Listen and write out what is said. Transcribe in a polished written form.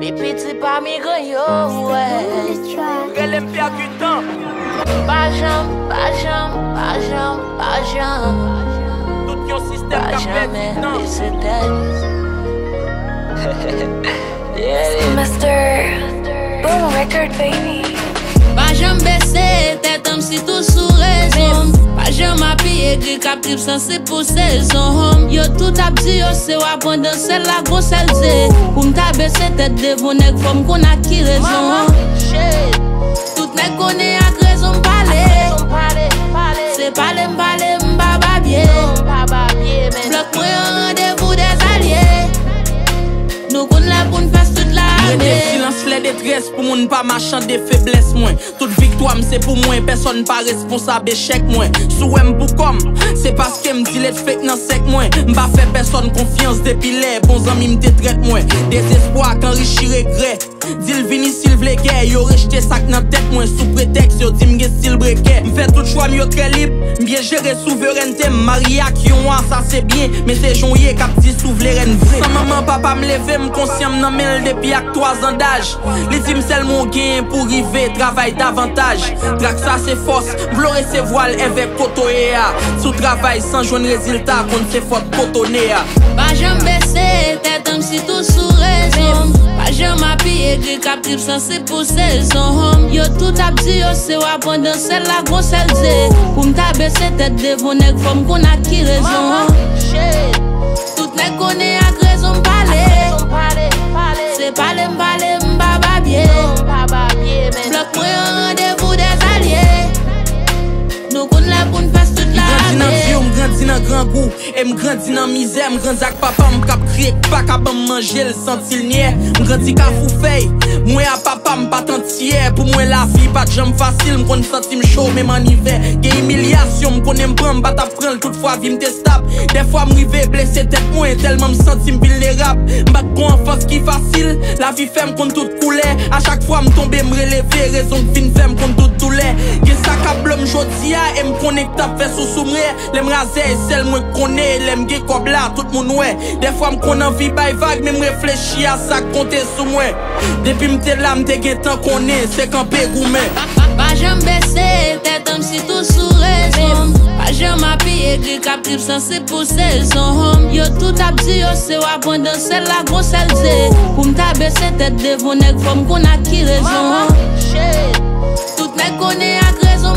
Pipiti pa mi ganyo, Relem percutant. Pajam, pajam, pajam, pajam. Tout yon système Pas qu'a fait jamais non. laisser tête. Mr. Boom Record, baby. Pas jamais baisser tête homme si tout sous raison. Pas jamais appuyer gris cap trip censé pour saison. Yo tout a dit yo c'est wa pendant c'est la grosse LZ. Pour m'ta baisser tête devant nèg femme qu'on a qui raison. Tout nèg connaît ak raison parler. C'est parler m'baba bien. Bloc moi un rendez-vous des alliés. Nous qu'on la pour nous faire toute la Des silence les détresse pour moun pas marchand des faiblesses moins. Toute victoire c'est pour moi, personne pas responsable échec moins. Sou m pour comme, c'est parce que m'dit les fake nan sec moins. M'pa fait personne confiance depuis les bons amis m'te traite moins. Désespoir qu'enrichi regret. Dil vini s'il vle guerre, yo rejeté sac nan tête moins sous prétexte yo di m'ge style brequet. M'fait tout choix m'yo très libre, m'bien gérer souveraineté, m'marié ak yon ça c'est bien, mais c'est jonye k'ap di souveraine vrai. Sans maman papa m'lever m'conscient m'nan mel depuis ak 3 ans d'âge. Les dim sel mon gain pour river, travail davantage. Drak ça c'est force, v'lore ses voiles avec kotoye a. Sous travail sans joindre résultat, contre c'est faute kotoné a. Pas jamais baisser tête homme si tout sous raison. Pas jamais appuyer gris cap trip censé pour saison. Yo tout a dit yo c'est wa pendant c'est la grosse LZ. Pour m'ta baisser tête devant nèg femme qu'on a qui raison. Tout nèg connaît ak raison parler. C'est parler m'baba bien. Bloc moi un rendez-vous des alliés. Nous qu'on la pour nous faire toute la M'grandi nan grand goût, et m'grandi nan misère, m'grandi ak papa m'kap kriye pas capable manger le sentil nier. M'grandi ka foufey, moi à papa m'pas tantier. Pour moi la vie pas de jambe facile, m'kon senti m'chaud même en hiver. Gen humiliation, m'konne m'prendre bat apprendre toutefois vie m'testable. Des fois m'rive blessé tête moi tellement m'senti m'vulnérable. M'bat kon enfance qui facile, la vie fait m'kon tout couler. À chaque fois m'tombe m'relever, raison que fin fait m'kon tout douleur. Gen ça ka blom jodi a et m'connecte fait sous soumre. Les m'raser celle moi connais, les m'ge kob là tout moun ouais. Des fois m'kon envie bay vague, mais m'réfléchis à ça compter sous moi. Depuis m'te là m'te gen temps connais, c'est campé gourmet. Pas jamais baisser tête homme si tout sous raison. Pas jamais appuyer gris cap trip censé pour saison. Yo tout a dit yo c'est wa pendant c'est la grosse LZ. Pour m'ta baisser tête devant nèg femme qu'on a qui raison. Tout nèg connaît ak raison